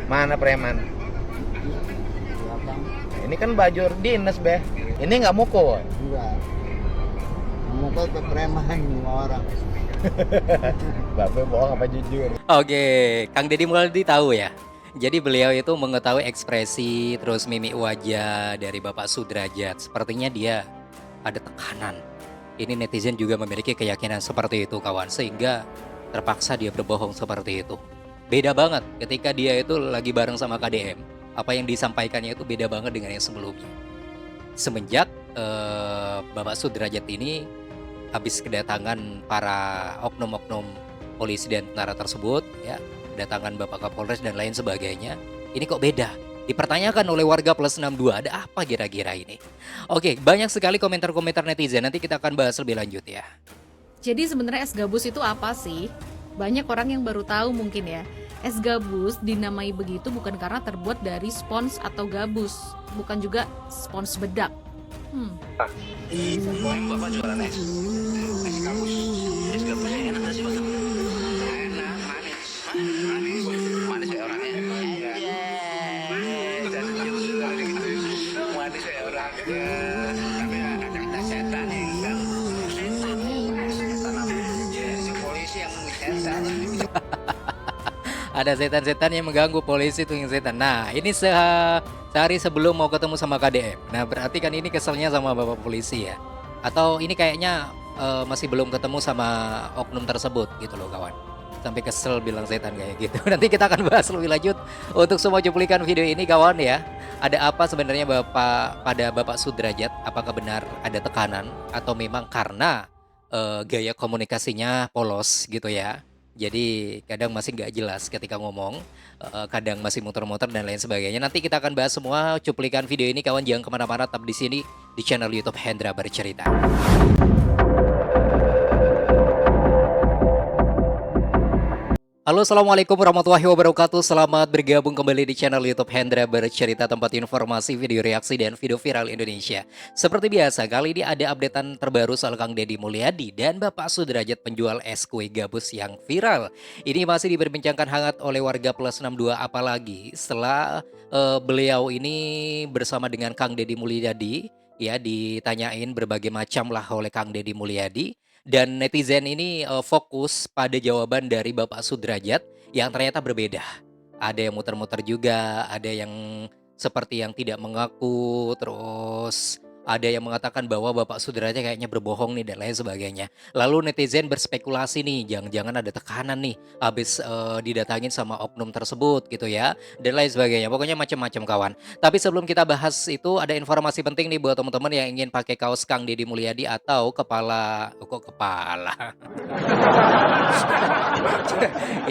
Mana preman? Belakang. Ini kan baju dinas, Beh. Ini nggak mukul. Enggak. Muka ke preman semua orang. Bapak bohong apa jujur? Oke, Kang Deddy Mulyadi tahu ya. Jadi beliau itu mengetahui ekspresi terus mimik wajah dari Bapak Sudrajat. Sepertinya dia ada tekanan. Ini netizen juga memiliki keyakinan seperti itu kawan, sehingga terpaksa dia berbohong seperti itu. Beda banget ketika dia itu lagi bareng sama KDM. Apa yang disampaikannya itu beda banget dengan yang sebelumnya. Semenjak Bapak Sudrajat ini habis kedatangan para oknum-oknum polisi dan tentara tersebut, ya, kedatangan Bapak Kapolres dan lain sebagainya, ini kok beda? Dipertanyakan oleh warga plus 62, ada apa kira-kira ini? Oke, banyak sekali komentar-komentar netizen, nanti kita akan bahas lebih lanjut ya. Jadi sebenarnya es gabus itu apa sih? Banyak orang yang baru tahu mungkin ya. Es gabus dinamai begitu bukan karena terbuat dari spons atau gabus, bukan juga spons bedak. Bapak jualan es gabus. Es gabusnya enak gak sih Bang? Enak, manis. Manis kayak orangnya. Manis kayak orangnya. Tapi ada setan yang bilang setan apa? Si polisi yang setan. Ada setan-setan yang mengganggu polisi itu yang setan. Nah, ini sehari sebelum mau ketemu sama KDM. Nah, berarti kan ini keselnya sama Bapak polisi ya. Atau ini kayaknya masih belum ketemu sama oknum tersebut gitu loh kawan. Sampai kesel bilang setan kayak gitu. Nanti kita akan bahas lebih lanjut untuk semua cuplikan video ini kawan ya. Ada apa sebenarnya pada Bapak Sudrajat? Apakah benar ada tekanan atau memang karena gaya komunikasinya polos gitu ya? Jadi kadang masih nggak jelas ketika ngomong, kadang masih muter-muter dan lain sebagainya. Nanti kita akan bahas semua cuplikan video ini kawan, jangan kemana-mana, tetap di sini di channel YouTube Hendra Bercerita. Halo, assalamualaikum warahmatullahi wabarakatuh. Selamat bergabung kembali di channel YouTube Hendra Bercerita, tempat informasi, video reaksi, dan video viral Indonesia. Seperti biasa, kali ini ada updatean terbaru soal Kang Deddy Mulyadi dan Bapak Sudrajat penjual es kue gabus yang viral. Ini masih diperbincangkan hangat oleh warga plus 62, apalagi setelah beliau ini bersama dengan Kang Deddy Mulyadi, ya, ditanyain berbagai macam lah oleh Kang Deddy Mulyadi. Dan netizen ini fokus pada jawaban dari Bapak Sudrajat yang ternyata berbeda. Ada yang muter-muter juga, ada yang seperti yang tidak mengaku, terus ada yang mengatakan bahwa Bapak Sudrajat kayaknya berbohong nih dan lain sebagainya. Lalu netizen berspekulasi nih, jangan-jangan ada tekanan nih habis didatangin sama oknum tersebut gitu ya, dan lain sebagainya. Pokoknya macam-macam kawan. Tapi sebelum kita bahas itu, ada informasi penting nih buat teman-teman yang ingin pakai kaos Kang Deddy Mulyadi atau kepala, kok kepala?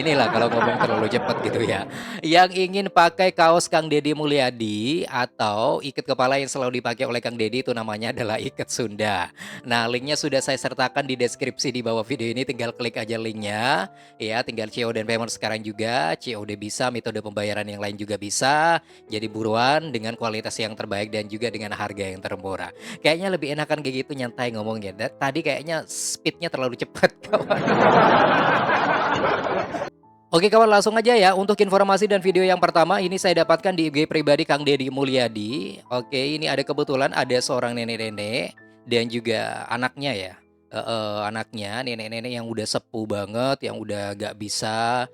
Inilah kalau ngomong terlalu cepat gitu ya. Yang ingin pakai kaos Kang Deddy Mulyadi atau ikat kepala yang selalu dipakai oleh Kang Deddy, itu namanya adalah ikat Sunda. Nah, linknya sudah saya sertakan di deskripsi di bawah video ini, tinggal klik aja linknya. Ya, tinggal COD dan payment sekarang juga. COD bisa, metode pembayaran yang lain juga bisa. Jadi buruan dengan kualitas yang terbaik dan juga dengan harga yang termurah. Kayaknya lebih enakan kayak gitu, nyantai ngomongnya. Tadi kayaknya speednya terlalu cepat kawan. Oke kawan, langsung aja ya untuk informasi dan video yang pertama ini saya dapatkan di IG pribadi Kang Deddy Mulyadi. Oke, ini ada kebetulan ada seorang nenek-nenek dan juga anaknya ya. Anaknya nenek-nenek yang udah sepuh banget, yang udah gak bisa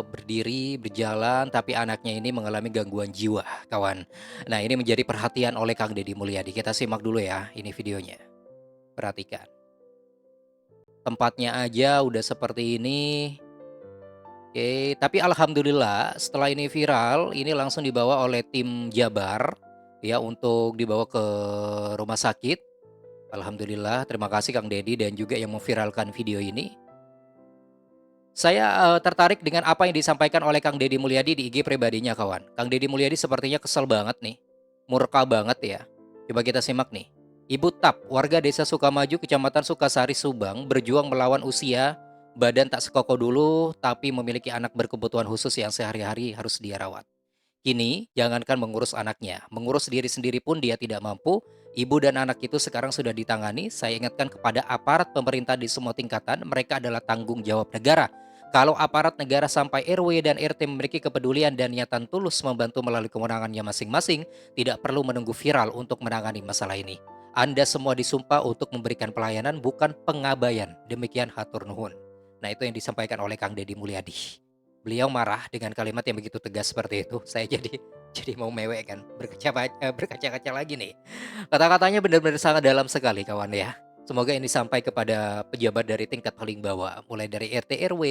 berdiri, berjalan, tapi anaknya ini mengalami gangguan jiwa, kawan. Nah, ini menjadi perhatian oleh Kang Deddy Mulyadi. Kita simak dulu ya, ini videonya. Perhatikan. Tempatnya aja udah seperti ini. Oke, tapi alhamdulillah setelah ini viral, ini langsung dibawa oleh tim Jabar ya untuk dibawa ke rumah sakit. Alhamdulillah, terima kasih Kang Deddy dan juga yang memviralkan video ini. Saya tertarik dengan apa yang disampaikan oleh Kang Deddy Mulyadi di IG pribadinya kawan. Kang Deddy Mulyadi sepertinya kesel banget nih, murka banget ya. Coba kita simak nih. Ibu Tap, warga desa Sukamaju, Kecamatan Sukasari, Subang, berjuang melawan usia, badan tak sekokoh dulu, tapi memiliki anak berkebutuhan khusus yang sehari-hari harus dia rawat. Kini, jangankan mengurus anaknya, mengurus diri sendiri pun dia tidak mampu. Ibu dan anak itu sekarang sudah ditangani. Saya ingatkan kepada aparat pemerintah di semua tingkatan, mereka adalah tanggung jawab negara. Kalau aparat negara sampai RW dan RT memiliki kepedulian dan niatan tulus membantu melalui kewenangannya masing-masing, tidak perlu menunggu viral untuk menangani masalah ini. Anda semua disumpah untuk memberikan pelayanan bukan pengabaian. Demikian hatur nuhun. Nah, itu yang disampaikan oleh Kang Deddy Mulyadi. Beliau marah dengan kalimat yang begitu tegas seperti itu. Saya jadi mau mewek kan, berkaca-kaca lagi nih. Kata-katanya benar-benar sangat dalam sekali kawan ya. Semoga ini sampai kepada pejabat dari tingkat paling bawah, mulai dari RT RW,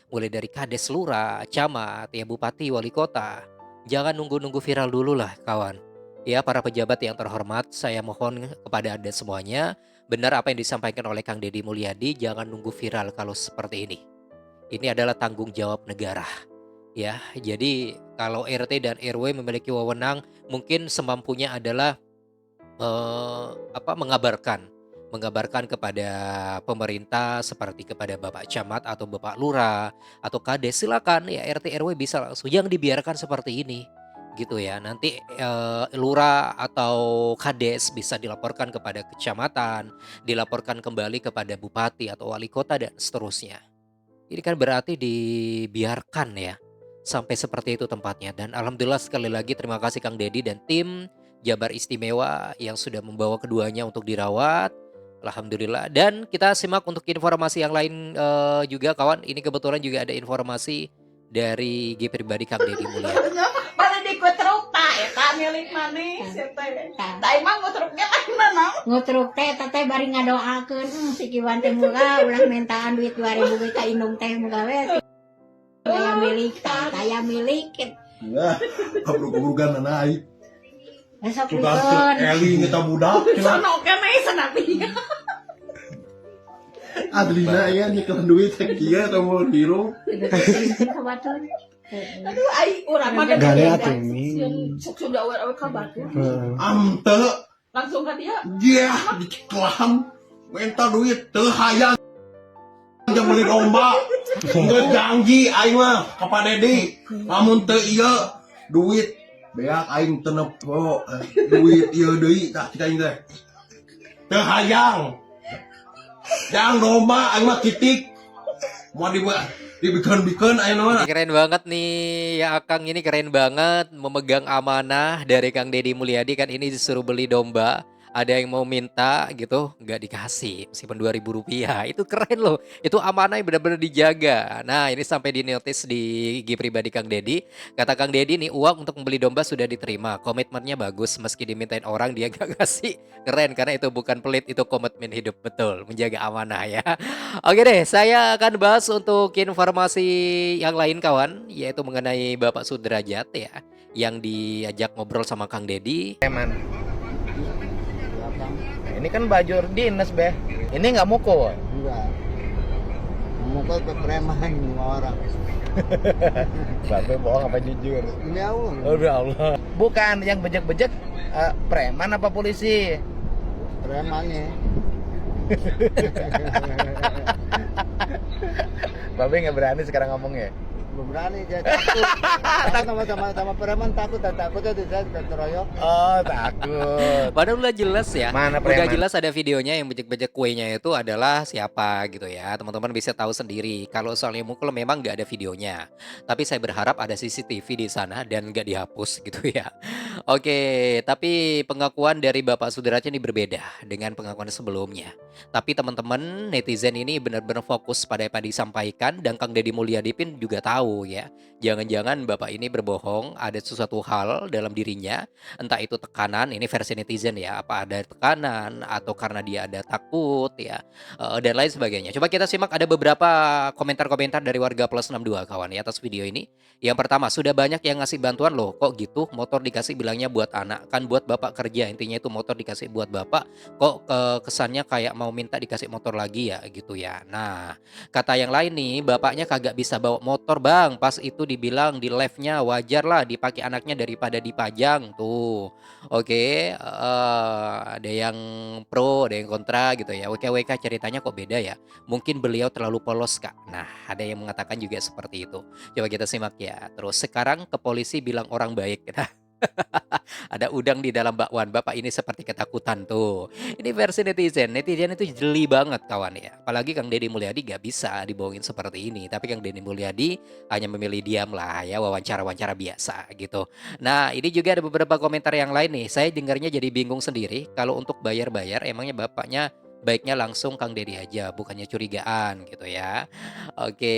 mulai dari kades lurah, camat, ya bupati, wali kota. Jangan nunggu-nunggu viral dulu lah kawan. Ya para pejabat yang terhormat, saya mohon kepada Anda semuanya, benar apa yang disampaikan oleh Kang Deddy Mulyadi, jangan nunggu viral kalau seperti ini. Ini adalah tanggung jawab negara. Ya, jadi kalau RT dan RW memiliki wewenang, mungkin semampunya adalah mengabarkan kepada pemerintah seperti kepada Bapak Camat atau Bapak Lurah atau Kades, silakan ya RT RW bisa langsung, jangan dibiarkan seperti ini gitu ya. Nanti Lurah atau Kades bisa dilaporkan kepada kecamatan, dilaporkan kembali kepada bupati atau wali kota dan seterusnya. Ini kan berarti dibiarkan ya sampai seperti itu tempatnya. Dan alhamdulillah sekali lagi terima kasih Kang Deddy dan tim Jabar Istimewa yang sudah membawa keduanya untuk dirawat. Alhamdulillah. Dan kita simak untuk informasi yang lain juga kawan. Ini kebetulan juga ada informasi dari G pribadi Kang Deddy Mulyadi. Balik di kutruk tak eta milik manis teh. Da emang kutruknya mana? Ngutruk teh teteh bari ngadoakeun si Kiwan teh muga ulah mentaan duit 2000 ge ka indung teh muga we. Daya milik daya milik. Enggak, kabruk-kabrukan naik. Besok Sudah pikeun. Eli kita budak. Sono kene sanapi. Adlina ya nyekel duit cek dia kamu biru. Kabatur. Aduh ai urang mah Gale atuh mi. Sok sudah awe ka batu. Ante, Langsung ka dia. dia dikelam. Minta duit teu hayang. Jangan beli domba. Enggak janji aing mah ka Pak Deddy. Lamun teu ieu duit beak aing teu nepo duit ieu deui tah cita aing teh. Teu hayang. Jangan domba aing mah kitik. Mau dibikin aing mah. Ini keren banget nih ya Akang, ini keren banget memegang amanah dari Kang Deddy Mulyadi. Kan ini disuruh beli domba, ada yang mau minta gitu nggak dikasih meskipun 2.000 rupiah. Itu keren loh, itu amanah yang benar-benar dijaga. Nah ini sampai di notice di IG pribadi Kang Deddy. Kata Kang Deddy nih, uang untuk membeli domba sudah diterima, komitmennya bagus, meski dimintain orang dia gak kasih. Keren karena itu bukan pelit, itu komitmen hidup, betul, menjaga amanah ya. Oke deh, saya akan bahas untuk informasi yang lain kawan, yaitu mengenai Bapak Sudrajat ya, yang diajak ngobrol sama Kang Deddy. Preman. Ini kan baju dinas, Beh. Ini nggak mukul. Enggak. Mukul ke preman sama orang. Babe bohong apa jujur? Ini Allah. Oh ya Allah. Bukan yang bejek-bejek preman apa polisi? Premannya. Babe nggak berani sekarang ngomongnya. Belum berani dia takut. Sama preman takutnya dikeroyok. Oh takut. Padahal udah jelas ya. Mana Udah preman? jelas ada videonya yang bejek-bejek kuenya itu adalah siapa gitu ya. Teman-teman bisa tahu sendiri. Kalau soalnya mukul memang nggak ada videonya. Tapi saya berharap ada CCTV di sana dan nggak dihapus gitu ya. Oke, tapi pengakuan dari Bapak Sudrajat ini berbeda dengan pengakuan sebelumnya. Tapi teman-teman netizen ini benar-benar fokus pada apa yang disampaikan, dan Kang Deddy Mulyadi pun juga tahu ya. Jangan-jangan Bapak ini berbohong, ada sesuatu hal dalam dirinya, entah itu tekanan, ini versi netizen ya, apa ada tekanan atau karena dia ada takut ya, dan lain sebagainya. Coba kita simak, ada beberapa komentar-komentar dari warga plus 62 kawan ya atas video ini. Yang pertama, sudah banyak yang ngasih bantuan loh, kok gitu motor dikasih bilangnya buat anak, kan buat bapak kerja, intinya itu motor dikasih buat bapak, kok kesannya kayak mau minta dikasih motor lagi ya gitu ya. Nah, kata yang lain nih, bapaknya kagak bisa bawa motor bang, pas itu dibilang di live-nya wajar lah dipakai anaknya daripada dipajang tuh. Oke, ada yang pro, ada yang kontra gitu ya. WKWK ceritanya kok beda ya, mungkin beliau terlalu polos kak. Nah, ada yang mengatakan juga seperti itu. Coba kita simak ya. Terus sekarang ke polisi bilang orang baik. Nah, Ada udang di dalam bakwan. Bapak ini seperti ketakutan tuh. Ini versi netizen. Netizen itu jeli banget kawan ya. Apalagi Kang Deddy Mulyadi gak bisa dibohongin seperti ini. Tapi Kang Deddy Mulyadi hanya memilih diam lah ya. Wawancara-wawancara biasa gitu. Nah ini juga ada beberapa komentar yang lain nih. Saya dengarnya jadi bingung sendiri. Kalau untuk bayar-bayar emangnya bapaknya baiknya langsung Kang Deddy aja. Bukannya curigaan gitu ya. Oke.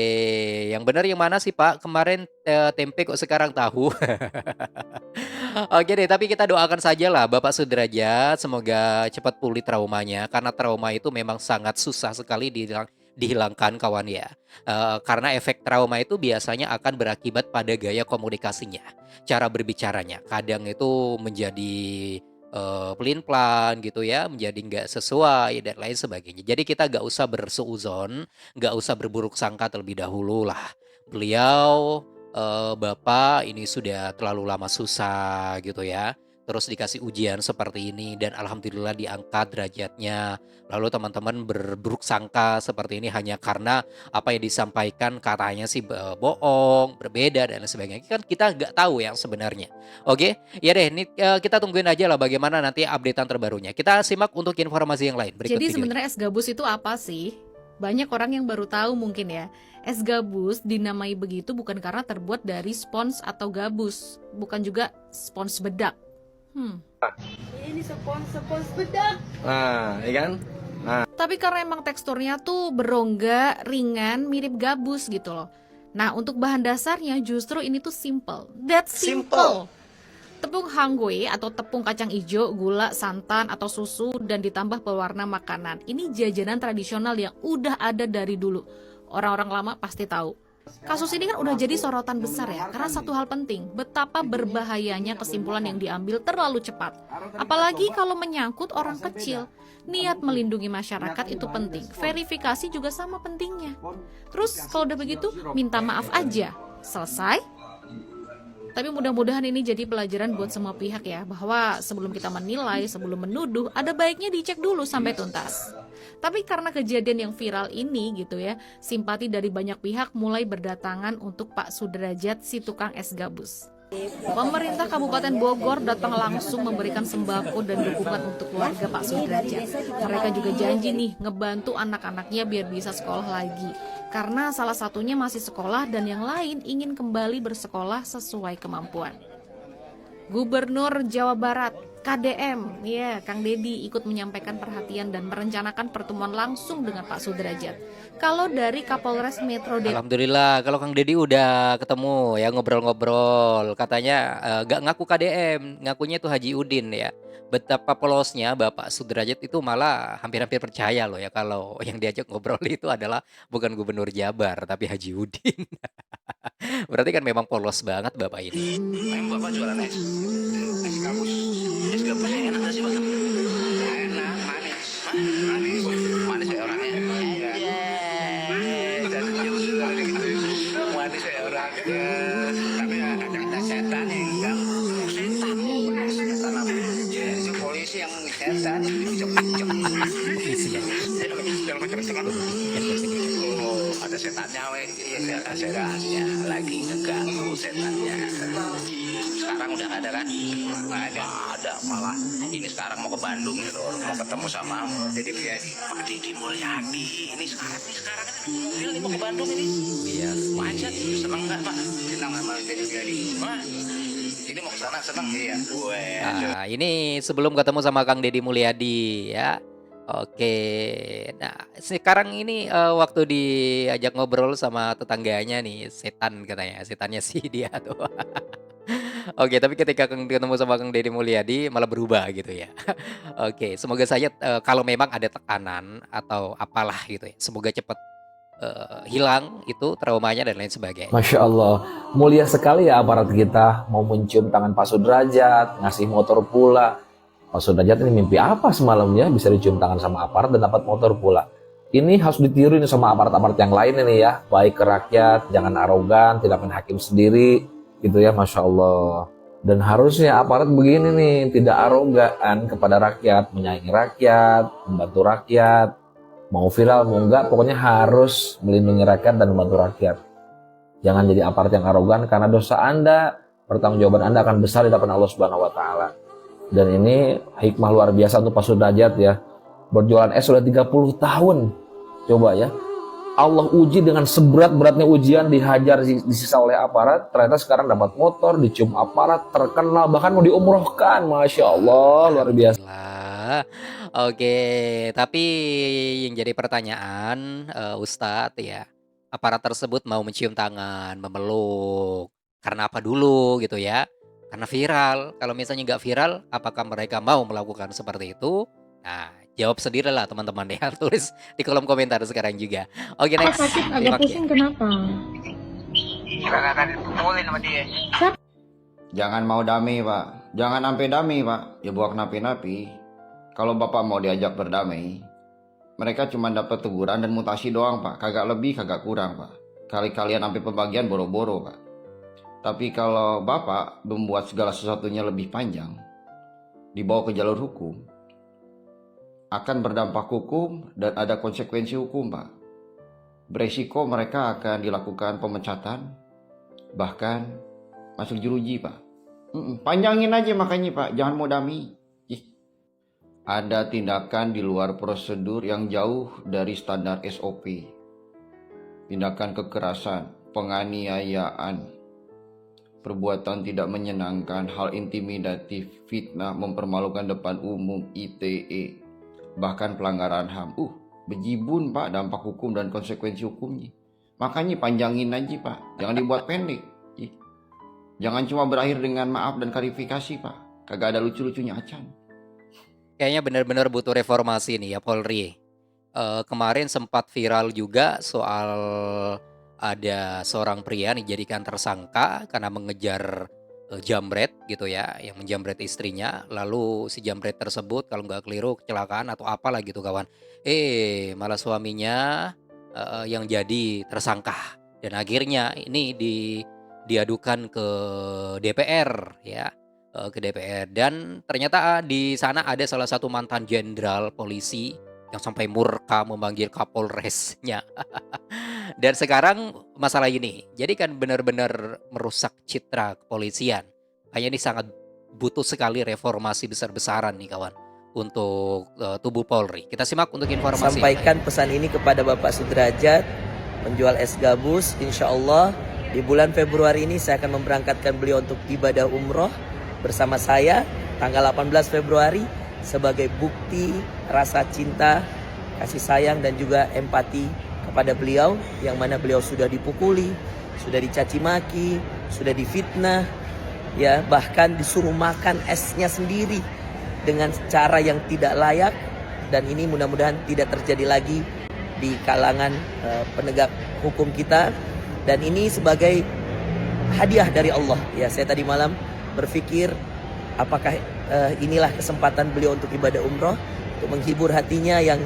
Yang benar yang mana sih Pak? Kemarin tempe kok sekarang tahu. Oke deh, tapi kita doakan saja lah Bapak Sudrajat, semoga cepat pulih traumanya, karena trauma itu memang sangat susah sekali dihilangkan kawan ya. Karena efek trauma itu biasanya akan berakibat pada gaya komunikasinya, cara berbicaranya. Kadang itu menjadi pelin-pelan gitu ya, menjadi nggak sesuai dan lain sebagainya. Jadi kita nggak usah bersuuzon, nggak usah berburuk sangka terlebih dahulu lah. Beliau Bapak ini sudah terlalu lama susah gitu ya. Terus dikasih ujian seperti ini dan alhamdulillah diangkat derajatnya. Lalu teman-teman berburuk sangka seperti ini hanya karena apa yang disampaikan katanya sih bohong, berbeda dan lain sebagainya. Kan kita nggak tahu yang sebenarnya. Oke, ya deh, ini kita tungguin aja lah bagaimana nanti updatean terbarunya. Kita simak untuk informasi yang lain berikut Jadi videonya. sebenarnya es gabus itu apa sih? Banyak orang yang baru tahu mungkin ya. Es gabus dinamai begitu bukan karena terbuat dari spons atau gabus, bukan juga spons bedak. Ini spons bedak. Nah, iya kan? Tapi karena emang teksturnya tuh berongga, ringan, mirip gabus gitu loh. Nah, untuk bahan dasarnya justru ini tuh simple. That's simple. Tepung hangui atau tepung kacang ijo, gula, santan atau susu dan ditambah pewarna makanan. Ini jajanan tradisional yang udah ada dari dulu. Orang-orang lama pasti tahu. Kasus ini kan udah jadi sorotan besar ya, karena satu hal penting, betapa berbahayanya kesimpulan yang diambil terlalu cepat. Apalagi kalau menyangkut orang kecil. Niat melindungi masyarakat itu penting, verifikasi juga sama pentingnya. Terus kalau udah begitu, minta maaf aja. Selesai? Tapi mudah-mudahan ini jadi pelajaran buat semua pihak ya, bahwa sebelum kita menilai, sebelum menuduh, ada baiknya dicek dulu sampai tuntas. Tapi karena kejadian yang viral ini gitu ya, simpati dari banyak pihak mulai berdatangan untuk Pak Sudrajat si tukang es gabus. Pemerintah Kabupaten Bogor datang langsung memberikan sembako dan dukungan untuk keluarga Pak Sudrajat. Mereka juga janji nih ngebantu anak-anaknya biar bisa sekolah lagi. Karena salah satunya masih sekolah dan yang lain ingin kembali bersekolah sesuai kemampuan. Gubernur Jawa Barat, KDM, ya Kang Deddy ikut menyampaikan perhatian dan merencanakan pertemuan langsung dengan Pak Sudrajat. Kalau dari Kapolres Metro Depok, Alhamdulillah kalau Kang Deddy udah ketemu ya ngobrol-ngobrol. Katanya gak ngaku KDM, ngakunya itu Haji Udin ya. Betapa polosnya Bapak Sudrajat itu malah hampir-hampir percaya loh ya kalau yang diajak ngobrol itu adalah bukan Gubernur Jabar tapi Haji Udin. Berarti kan memang polos banget Bapak ini. Memang Bapak jualan es. Es gabus. Es gabus enak gak sih, Bang? Enak, manis. Manis. Manis kayak orangnya. Manis kayak orangnya. Tapi ada setan yang ganggu. Setan. Setan apa? Ya, si polisi yang setan. Polisi ya. Yang macam-macam. Oh, ada setannya, weh. Iya, ada rahasia. Lagi ngeganggu setannya. Sekarang udah gak ada kan? Nggak ada, malah ini sekarang mau ke Bandung gitu, mau ketemu sama Deddy Mulyadi. Pak Deddy Mulyadi, ini sekarang ini mau ke Bandung ini. Iya. Macet, seneng nggak Pak? Seneng sama Deddy Mulyadi. Wah, ini mau ke sana seneng iya. Nah, ini sebelum ketemu sama Kang Deddy Mulyadi ya. Oke. Nah, sekarang ini waktu diajak ngobrol sama tetangganya nih, setan katanya. Setannya sih dia tuh. Oke, tapi ketika ketemu sama Kang Deddy Mulyadi malah berubah gitu ya. Oke, semoga saja kalau memang ada tekanan atau apalah gitu ya. Semoga cepat hilang itu traumanya dan lain sebagainya. Masya Allah, mulia sekali ya aparat kita mau mencium tangan Pak Sudrajat, ngasih motor pula. Pak Sudrajat ini mimpi apa semalamnya bisa dicium tangan sama aparat dan dapat motor pula. Ini harus ditiru ini sama aparat-aparat yang lain ini ya, baik ke rakyat, jangan arogan, tidak main hakim sendiri, gitu ya, Masya Allah. Dan harusnya aparat begini nih, tidak arogan kepada rakyat, menyayangi rakyat, membantu rakyat, mau viral mau enggak, pokoknya harus melindungi rakyat dan membantu rakyat. Jangan jadi aparat yang arogan karena dosa Anda pertanggungjawaban Anda akan besar di hadapan Allah Subhanahu wa taala. Dan ini hikmah luar biasa untuk Pak Sudrajat ya. Berjualan es sudah 30 tahun. Coba ya. Allah uji dengan seberat-beratnya ujian, dihajar, disisa oleh aparat. Ternyata sekarang dapat motor, dicium aparat, terkenal, bahkan mau diumrohkan. Masya Allah, luar biasa. Oke, tapi yang jadi pertanyaan Ustadz ya, aparat tersebut mau mencium tangan, memeluk, karena apa dulu gitu ya? Karena viral. Kalau misalnya nggak viral, apakah mereka mau melakukan seperti itu? Nah, jawab sendirilah teman-teman ya. Tulis di kolom komentar sekarang juga. Oke, next. Simak ya. kenapa? Karena kan dipukulin sama dia. Jangan mau damai pak, jangan sampai damai pak, ya buat napi-napi. Kalau bapak mau diajak berdamai, mereka cuma dapat teguran dan mutasi doang pak, kagak lebih kagak kurang pak. Kali-kalian sampai pembagian boro-boro pak. Tapi kalau bapak membuat segala sesuatunya lebih panjang, dibawa ke jalur hukum, akan berdampak hukum dan ada konsekuensi hukum pak. Beresiko mereka akan dilakukan pemecatan, bahkan masuk jeruji pak. Panjangin aja makanya pak, jangan mau dami. Ada tindakan di luar prosedur yang jauh dari standar SOP. Tindakan kekerasan, penganiayaan, perbuatan tidak menyenangkan, hal intimidatif, fitnah, mempermalukan depan umum, ITE, bahkan pelanggaran HAM. Bejibun pak dampak hukum dan konsekuensi hukumnya. Makanya panjangin aja pak, jangan dibuat pendek. Jangan cuma berakhir dengan maaf dan klarifikasi pak, kagak ada lucu-lucunya acan. Kayaknya benar-benar butuh reformasi nih ya Polri. Kemarin sempat viral juga soal ada seorang pria dijadikan tersangka karena mengejar jambret gitu ya, yang menjambret istrinya. Lalu si jambret tersebut kalau nggak keliru kecelakaan atau apalah gitu kawan. Malah suaminya yang jadi tersangka. Dan akhirnya ini diadukan ke DPR ya. Ke DPR dan ternyata di sana ada salah satu mantan jenderal polisi yang sampai murka memanggil Kapolresnya. Dan sekarang masalah ini, jadi kan benar-benar merusak citra kepolisian. Kayaknya ini sangat butuh sekali reformasi besar-besaran nih kawan untuk tubuh Polri. Kita simak untuk informasi. Sampaikan pesan ini kepada Bapak Sudrajat, penjual es gabus. Insya Allah di bulan Februari ini saya akan memberangkatkan beliau untuk ibadah umroh bersama saya tanggal 18 Februari sebagai bukti rasa cinta, kasih sayang dan juga empati kepada beliau yang mana beliau sudah dipukuli, sudah dicaci maki, sudah difitnah, ya bahkan disuruh makan esnya sendiri dengan cara yang tidak layak, dan ini mudah-mudahan tidak terjadi lagi di kalangan penegak hukum kita, dan ini sebagai hadiah dari Allah. Ya, saya tadi malam berpikir apakah inilah kesempatan beliau untuk ibadah umroh, untuk menghibur hatinya yang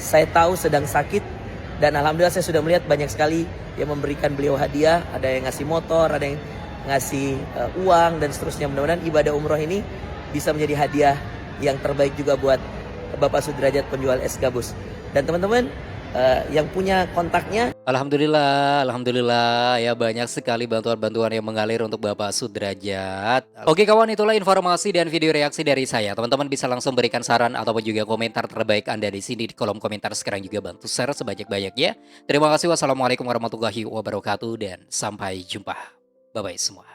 saya tahu sedang sakit, dan alhamdulillah saya sudah melihat banyak sekali yang memberikan beliau hadiah, ada yang ngasih motor, ada yang ngasih uang dan seterusnya. Mudah-mudahan ibadah umroh ini bisa menjadi hadiah yang terbaik juga buat Bapak Sudrajat penjual es gabus. Dan teman-teman yang punya kontaknya, Alhamdulillah ya, banyak sekali bantuan-bantuan yang mengalir untuk Bapak Sudrajat. Oke kawan, itulah informasi dan video reaksi dari saya. Teman-teman bisa langsung berikan saran ataupun juga komentar terbaik Anda di sini di kolom komentar. Sekarang juga bantu share sebanyak-banyaknya. Terima kasih. Wassalamualaikum warahmatullahi wabarakatuh dan sampai jumpa. Bye bye semua.